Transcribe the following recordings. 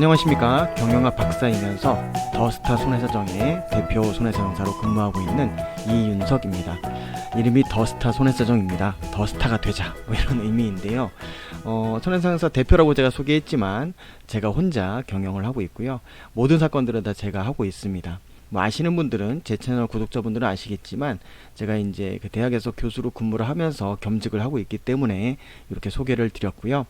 안녕하십니까. 경영학 박사이면서 더스타 손해사정의 대표 손해사정사로 근무하고 있는 이윤석입니다. 이름이 더스타 손해사정입니다. 더스타가 되자 뭐 이런 의미인데요. 손해사정사 대표라고 제가 소개했지만 제가 혼자 경영을 하고 있고요. 모든 사건들은 다 제가 하고 있습니다. 뭐 아시는 분들은, 제 채널 구독자분들은 아시겠지만 제가 이제 그 대학에서 교수로 근무를 하면서 겸직을 하고 있기 때문에 이렇게 소개를 드렸고요.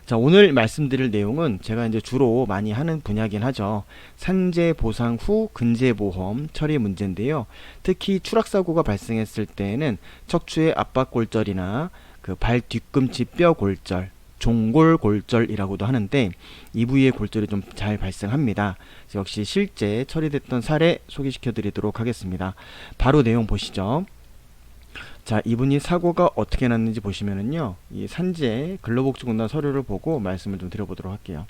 자, 오늘 말씀드릴 내용은 제가 이제 주로 많이 하는 분야긴 하죠. 산재 보상 후 근재보험 처리 문제인데요. 특히 추락사고가 발생했을 때에는 척추의 압박골절이나 그 발 뒤꿈치 뼈 골절, 종골골절이라고도 하는데 이 부위의 골절이 좀 잘 발생합니다. 역시 실제 처리됐던 사례 소개시켜 드리도록 하겠습니다. 바로 내용 보시죠. 자, 이분이 사고가 어떻게 났는지 보시면은요, 이 산재 근로복지공단 서류를 보고 말씀을 좀 드려보도록 할게요.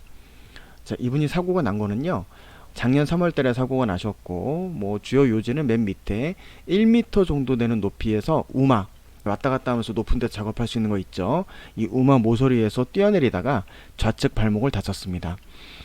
자, 이분이 사고가 난 거는요, 작년 3월 달에 사고가 나셨고, 뭐 주요 요지는 맨 밑에 1m 정도 되는 높이에서 우마, 왔다 갔다 하면서 높은 데 작업할 수 있는 거 있죠. 이 우마 모서리에서 뛰어내리다가 좌측 발목을 다쳤습니다.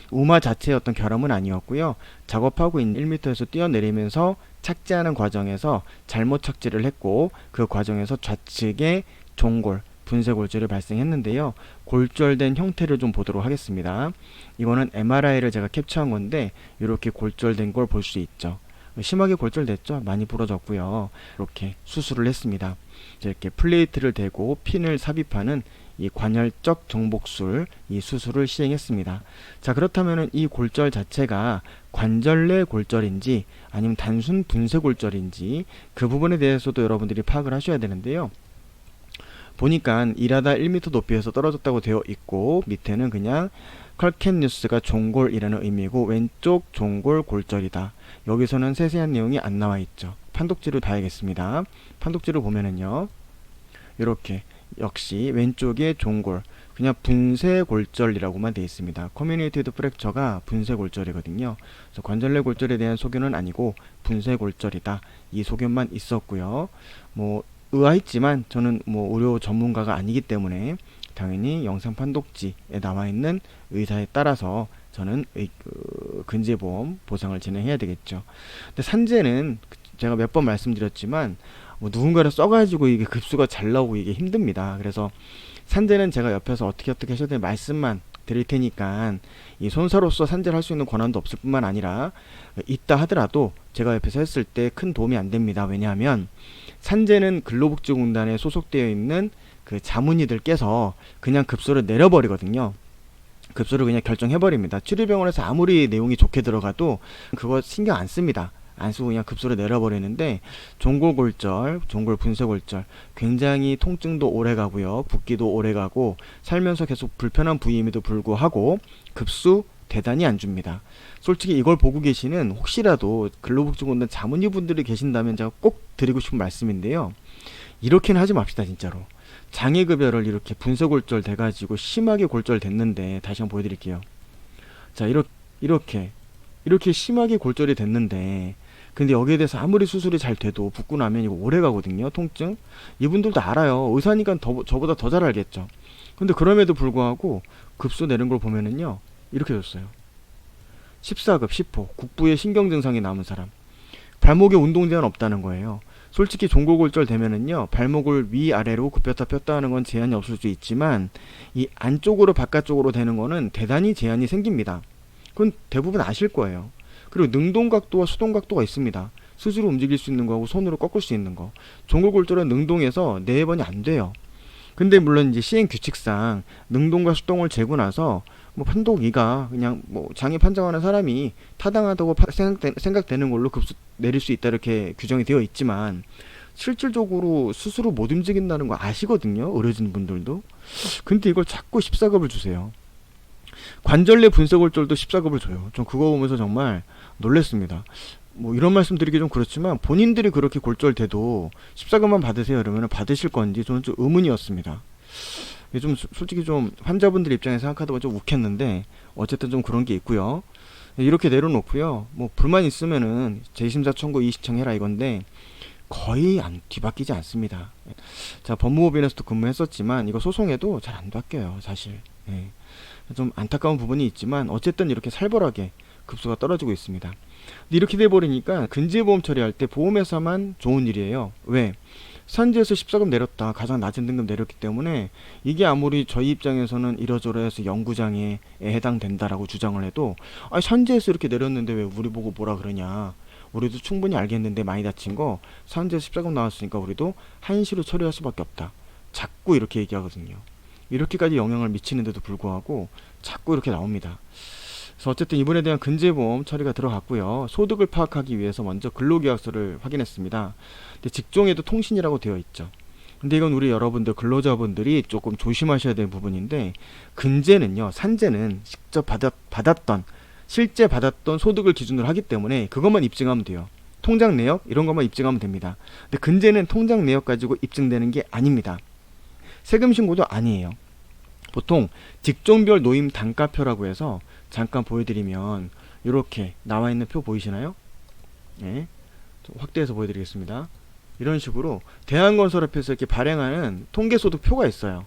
우마 자체의 어떤 결함은 아니었고요. 작업하고 있는 1m에서 뛰어내리면서 착지하는 과정에서 잘못 착지를 했고, 그 과정에서 좌측에 종골, 분쇄골절이 발생했는데요. 골절된 형태를 좀 보도록 하겠습니다. 이거는 MRI를 제가 캡처한 건데 이렇게 골절된 걸 볼 수 있죠. 심하게 골절됐죠. 많이 부러졌고요. 이렇게 수술을 했습니다. 이렇게 플레이트를 대고 핀을 삽입하는 이 관열적 정복술, 이 수술을 시행했습니다. 자, 그렇다면 이 골절 자체가 관절 내 골절인지 아니면 단순 분쇄 골절인지 그 부분에 대해서도 여러분들이 파악을 하셔야 되는데요. 보니까 일하다 1m 높이에서 떨어졌다고 되어 있고, 밑에는 그냥 컬캔뉴스가 종골이라는 의미고 왼쪽 종골 골절이다. 여기서는 세세한 내용이 안 나와 있죠. 판독지를 봐야겠습니다. 판독지를 보면은요, 이렇게 역시 왼쪽에 종골, 그냥 분쇄 골절이라고만 되어 있습니다. 커뮤니티드 프랙처가 분쇄 골절이거든요. 그래서 관절내 골절에 대한 소견은 아니고 분쇄 골절이다, 이 소견만 있었고요. 뭐 의아했지만 저는 뭐 의료 전문가가 아니기 때문에 당연히 영상 판독지에 나와 있는 의사에 따라서 저는 근재보험 보상을 진행해야 되겠죠. 근데 산재는 제가 몇 번 말씀드렸지만 뭐 누군가를 써가지고 이게 급수가 잘 나오고 이게 힘듭니다. 그래서 산재는 제가 옆에서 어떻게 하셔야 될 말씀만 드릴 테니까 이 손사로서 산재를 할 수 있는 권한도 없을 뿐만 아니라 있다 하더라도 제가 옆에서 했을 때 큰 도움이 안 됩니다. 왜냐하면 산재는 근로복지공단에 소속되어 있는 그 자문의들께서 그냥 급소를 내려버리거든요. 급소를 그냥 결정해버립니다. 치료병원에서 아무리 내용이 좋게 들어가도 그거 신경 안 씁니다. 안 쓰고 그냥 급소를 내려버리는데, 종골골절, 종골분쇄골절 굉장히 통증도 오래가고요, 붓기도 오래가고 살면서 계속 불편한 부위임에도 불구하고 급수 대단히 안 줍니다. 솔직히 이걸 보고 계시는 혹시라도 근로복지공단 자문의분들이 계신다면 제가 꼭 드리고 싶은 말씀인데요, 이렇게는 하지 맙시다. 진짜로 장애급여를 이렇게 분쇄골절 돼가지고 심하게 골절됐는데, 다시 한번 보여드릴게요. 자, 이렇게 심하게 골절이 됐는데, 근데 여기에 대해서 아무리 수술이 잘 돼도 붓고 나면 이거 오래 가거든요. 통증. 이분들도 알아요. 의사니까 저보다 더 잘 알겠죠. 근데 그럼에도 불구하고 급수 내는 걸 보면은요, 이렇게 줬어요. 14급 10호 국부의 신경 증상이 남은 사람. 발목에 운동 제한 없다는 거예요. 솔직히 종골골절 되면은요, 발목을 위아래로 굽혔다 폈다 하는 건 제한이 없을 수 있지만 이 안쪽으로 바깥쪽으로 되는 거는 대단히 제한이 생깁니다. 그건 대부분 아실 거예요. 그리고 능동 각도와 수동 각도가 있습니다. 스스로 움직일 수 있는 거하고 손으로 꺾을 수 있는 거. 종골골절은 능동에서 4번이 안 돼요. 근데 물론 이제 시행 규칙상 능동과 수동을 재고 나서 뭐 판독 2가 그냥 뭐 장애 판정하는 사람이 타당하다고 생각되는 걸로 급수 내릴 수 있다, 이렇게 규정이 되어 있지만 실질적으로 스스로 못 움직인다는 거 아시거든요, 의료진 분들도. 근데 이걸 자꾸 14급을 주세요. 관절내 분쇄골절도 14급을 줘요. 전 그거 보면서 정말 놀랬습니다. 뭐 이런 말씀 드리기 좀 그렇지만 본인들이 그렇게 골절돼도 14급만 받으세요 이러면 받으실 건지 저는 좀 의문이었습니다. 이게 좀 솔직히 좀 환자분들 입장에서 생각하다가 좀 욱했는데 어쨌든 좀 그런 게 있고요. 이렇게 내려놓고요. 뭐 불만 있으면은 재심사 청구 이의신청해라 이건데 거의 뒤바뀌지 않습니다. 자, 법무법인에서도 근무했었지만 이거 소송해도 잘 안 바뀌어요, 사실. 예. 좀 안타까운 부분이 있지만 어쨌든 이렇게 살벌하게 급수가 떨어지고 있습니다. 근데 이렇게 돼버리니까 근지보험 처리할 때 보험회사만 좋은 일이에요. 왜? 산지에서 14급 내렸다. 가장 낮은 등급 내렸기 때문에 이게 아무리 저희 입장에서는 이러저러해서 영구장애에 해당된다라고 주장을 해도 산지에서 이렇게 내렸는데 왜 우리 보고 뭐라 그러냐. 우리도 충분히 알겠는데 많이 다친 거 산지에서 14급 나왔으니까 우리도 한시로 처리할 수밖에 없다. 자꾸 이렇게 얘기하거든요. 이렇게까지 영향을 미치는데도 불구하고 자꾸 이렇게 나옵니다. 그래서 어쨌든 이분에 대한 근제보험 처리가 들어갔고요. 소득을 파악하기 위해서 먼저 근로계약서를 확인했습니다. 근데 직종에도 통신이라고 되어 있죠. 근데 이건 우리 여러분들 근로자분들이 조금 조심하셔야 될 부분인데, 근제는요, 산제는 직접 받았던 실제 받았던 소득을 기준으로 하기 때문에 그것만 입증하면 돼요. 통장 내역 이런 것만 입증하면 됩니다. 근데 근제는 통장 내역 가지고 입증되는 게 아닙니다. 세금 신고도 아니에요. 보통 직종별 노임 단가표라고 해서 잠깐 보여드리면 이렇게 나와 있는 표 보이시나요? 네, 좀 확대해서 보여드리겠습니다. 이런 식으로 대한건설협회에서 이렇게 발행하는 통계소득 표가 있어요.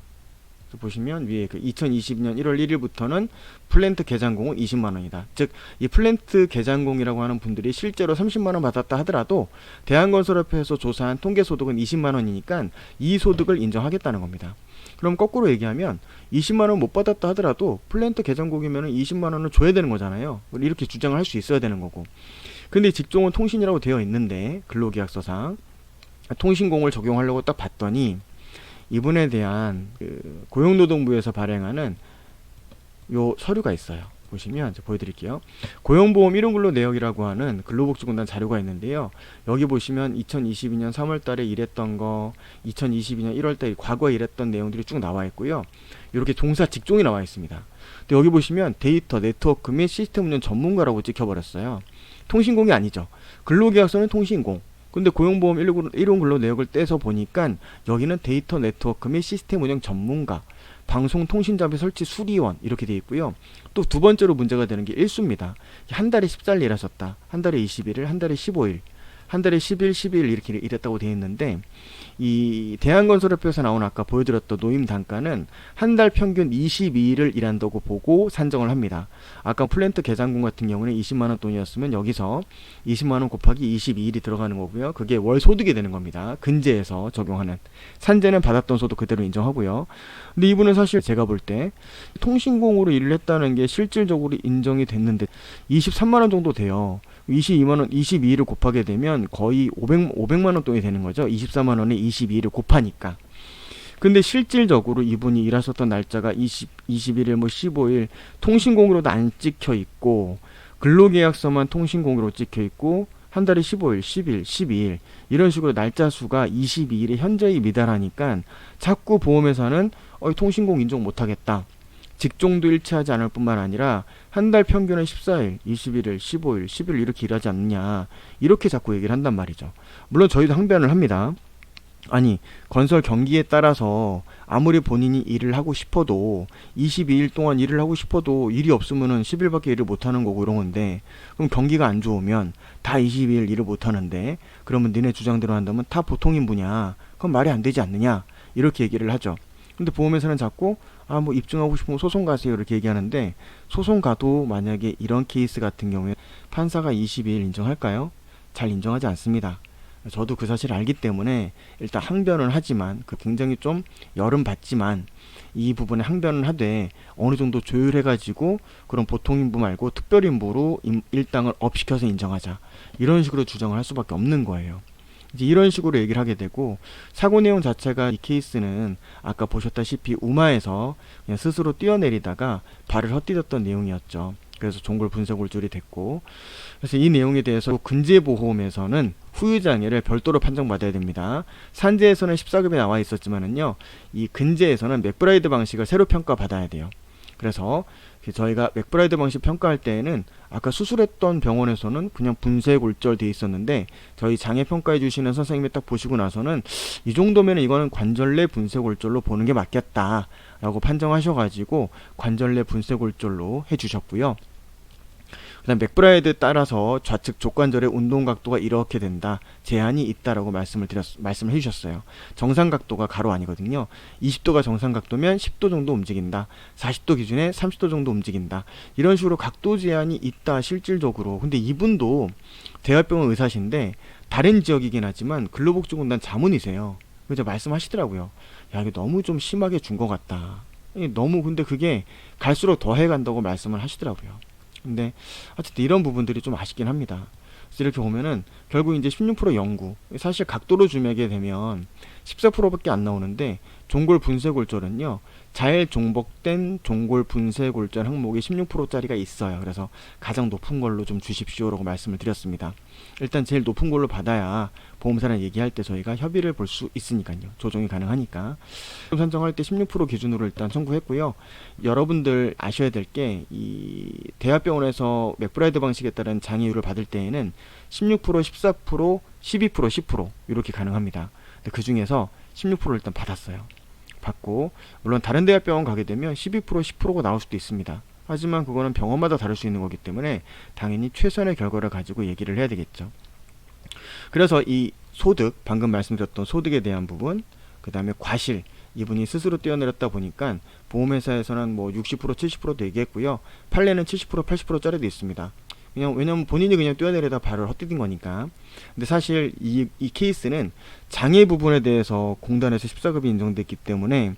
보시면 위에 그 2022년 1월 1일부터는 플랜트 개장공은 20만원이다. 즉, 이 플랜트 개장공이라고 하는 분들이 실제로 30만원 받았다 하더라도 대한건설협회에서 조사한 통계소득은 20만원이니까 이 소득을 인정하겠다는 겁니다. 그럼 거꾸로 얘기하면 20만원 못 받았다 하더라도 플랜트 개장공이면 20만원을 줘야 되는 거잖아요. 이렇게 주장을 할 수 있어야 되는 거고. 근데 직종은 통신이라고 되어 있는데 근로계약서상 통신공을 적용하려고 딱 봤더니 이분에 대한 그 고용노동부에서 발행하는 요 서류가 있어요. 보시면 이제 보여드릴게요. 고용보험 1호 근로 내역이라고 하는 근로복지공단 자료가 있는데요. 여기 보시면 2022년 3월달에 일했던 거, 2022년 1월달에 과거에 일했던 내용들이 쭉 나와 있고요. 이렇게 종사 직종이 나와 있습니다. 근데 여기 보시면 데이터, 네트워크 및 시스템 운영 전문가라고 찍혀버렸어요. 통신공이 아니죠. 근로계약서는 통신공. 근데 고용보험 1호 근로 내역을 떼서 보니까 여기는 데이터 네트워크 및 시스템 운영 전문가, 방송통신장비 설치 수리원 이렇게 되어 있고요. 또 두 번째로 문제가 되는 게 일수입니다. 한 달에 14일 일하셨다. 한 달에 21일, 한 달에 15일, 한 달에 10일, 12일 이렇게 일했다고 되어 있는데, 이 대한건설협회에서 나온 아까 보여드렸던 노임 단가는 한 달 평균 22일을 일한다고 보고 산정을 합니다. 아까 플랜트 개장공 같은 경우는 20만원 돈이었으면 여기서 20만원 곱하기 22일이 들어가는 거고요. 그게 월 소득이 되는 겁니다. 근제에서 적용하는. 산제는 받았던 소득 그대로 인정하고요. 근데 이분은 사실 제가 볼 때 통신공으로 일을 했다는 게 실질적으로 인정이 됐는데 23만원 정도 돼요. 22만원, 22일을 곱하게 되면 거의 500만원 돈이 되는 거죠. 24만원에 22일을 곱하니까. 근데 실질적으로 이분이 일하셨던 날짜가 21일, 15일 통신공으로도 안 찍혀 있고, 근로계약서만 통신공으로 찍혀 있고, 한 달에 15일, 10일, 12일 이런 식으로 날짜 수가 22일에 현저히 미달하니까 자꾸 보험회사는 통신공 인정 못하겠다. 직종도 일치하지 않을 뿐만 아니라 한 달 평균은 14일, 21일, 15일, 10일 이렇게 일하지 않느냐, 이렇게 자꾸 얘기를 한단 말이죠. 물론 저희도 항변을 합니다. 아니, 건설 경기에 따라서 아무리 본인이 일을 하고 싶어도 22일 동안 일을 하고 싶어도 일이 없으면은 10일밖에 일을 못하는 거고 이런 건데, 그럼 경기가 안 좋으면 다 22일 일을 못하는데 그러면 니네 주장대로 한다면 다 보통인분이야. 그건 말이 안 되지 않느냐, 이렇게 얘기를 하죠. 근데 보험회사는 자꾸 뭐 입증하고 싶으면 소송 가세요 이렇게 얘기하는데, 소송 가도 만약에 이런 케이스 같은 경우에 판사가 22일 인정할까요? 잘 인정하지 않습니다. 저도 그 사실을 알기 때문에 일단 항변을 하지만, 굉장히 좀 열은 받지만 이 부분에 항변을 하되 어느 정도 조율해가지고 그런 보통인부 말고 특별인부로 일당을 업시켜서 인정하자, 이런 식으로 주장을 할 수밖에 없는 거예요. 이제 이런 식으로 얘기를 하게 되고, 사고 내용 자체가 이 케이스는 아까 보셨다시피 우마에서 그냥 스스로 뛰어내리다가 발을 헛디뎠던 내용이었죠. 그래서 종골 분쇄골절이 됐고, 그래서 이 내용에 대해서 근제보험에서는 후유장애를 별도로 판정받아야 됩니다. 산재에서는 14급에 나와 있었지만은요, 이 근제에서는 맥브라이드 방식을 새로 평가받아야 돼요. 그래서 저희가 맥브라이드 방식 평가할 때에는 아까 수술했던 병원에서는 그냥 분쇄골절 돼 있었는데, 저희 장애 평가해 주시는 선생님이 딱 보시고 나서는 이 정도면 이거는 관절내 분쇄골절로 보는 게 맞겠다 라고 판정하셔가지고 관절내 분쇄골절로 해주셨고요. 그다음 맥브라이드 따라서 좌측 족관절의 운동 각도가 이렇게 된다. 제한이 있다라고 말씀을 해주셨어요. 정상 각도가 가로 아니거든요. 20도가 정상 각도면 10도 정도 움직인다. 40도 기준에 30도 정도 움직인다. 이런 식으로 각도 제한이 있다 실질적으로. 근데 이분도 대학병원 의사신데 다른 지역이긴 하지만 근로복지공단 자문이세요. 그래서 말씀하시더라고요. 야, 이게 너무 좀 심하게 준 것 같다. 너무 근데 그게 갈수록 더 해간다고 말씀을 하시더라고요. 근데 어쨌든 이런 부분들이 좀 아쉽긴 합니다. 그래서 이렇게 보면은 결국 이제 16% 연구, 사실 각도로 주매게 되면 14%밖에 안 나오는데 종골 분쇄골절은요 잘 종복된 종골 분쇄골절 항목이 16%짜리가 있어요. 그래서 가장 높은 걸로 좀 주십시오라고 말씀을 드렸습니다. 일단 제일 높은 걸로 받아야 보험사랑 얘기할 때 저희가 협의를 볼 수 있으니까요. 조정이 가능하니까. 선정할 때 16% 기준으로 일단 청구했고요. 여러분들 아셔야 될 게 이 대학병원에서 맥브라이드 방식에 따른 장애율을 받을 때에는 16%, 14%, 12%, 10% 이렇게 가능합니다. 근데 그 중에서 16%를 일단 받았어요. 받고 물론 다른 대학병원 가게 되면 12%, 10%가 나올 수도 있습니다. 하지만 그거는 병원마다 다를 수 있는 거기 때문에 당연히 최선의 결과를 가지고 얘기를 해야 되겠죠. 그래서 이 소득, 방금 말씀드렸던 소득에 대한 부분, 그 다음에 과실, 이분이 스스로 뛰어내렸다 보니까 보험회사에서는 뭐 60%, 70%도 얘기했고요. 판례는 70%, 80%짜리도 있습니다. 왜냐면 본인이 그냥 뛰어내리다 발을 헛디딘 거니까. 근데 사실 이 케이스는 장애 부분에 대해서 공단에서 14급이 인정됐기 때문에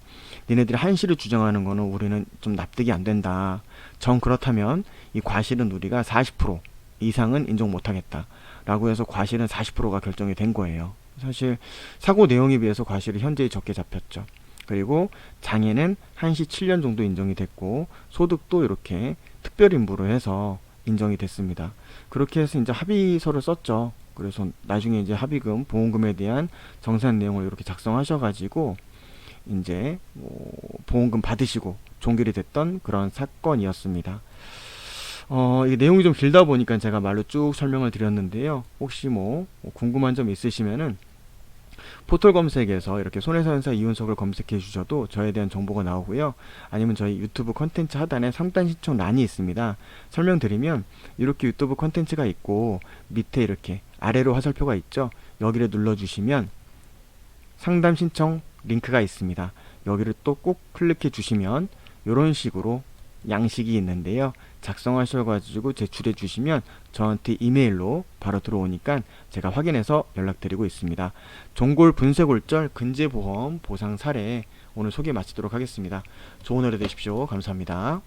니네들이 한시를 주장하는 거는 우리는 좀 납득이 안 된다. 정 그렇다면 이 과실은 우리가 40% 이상은 인정 못하겠다 라고 해서 과실은 40%가 결정이 된 거예요. 사실 사고 내용에 비해서 과실이 현재 적게 잡혔죠. 그리고 장애는 한시 7년 정도 인정이 됐고 소득도 이렇게 특별인부로 해서 인정이 됐습니다. 그렇게 해서 이제 합의서를 썼죠. 그래서 나중에 이제 합의금, 보험금에 대한 정산 내용을 이렇게 작성하셔가지고 이제 보험금 받으시고 종결이 됐던 그런 사건이었습니다. 이 내용이 좀 길다 보니까 제가 말로 쭉 설명을 드렸는데요. 혹시 뭐 궁금한 점 있으시면은 포털 검색에서 이렇게 손해사연사 이윤석을 검색해 주셔도 저에 대한 정보가 나오고요. 아니면 저희 유튜브 컨텐츠 하단에 상담 신청 란이 있습니다. 설명드리면 이렇게 유튜브 컨텐츠가 있고 밑에 이렇게 아래로 화살표가 있죠. 여기를 눌러주시면 상담 신청 링크가 있습니다. 여기를 또 꼭 클릭해 주시면 이런 식으로 양식이 있는데요. 작성하셔가지고 제출해 주시면 저한테 이메일로 바로 들어오니까 제가 확인해서 연락드리고 있습니다. 종골 분쇄골절 근제보험 보상 사례 오늘 소개 마치도록 하겠습니다. 좋은 하루 되십시오. 감사합니다.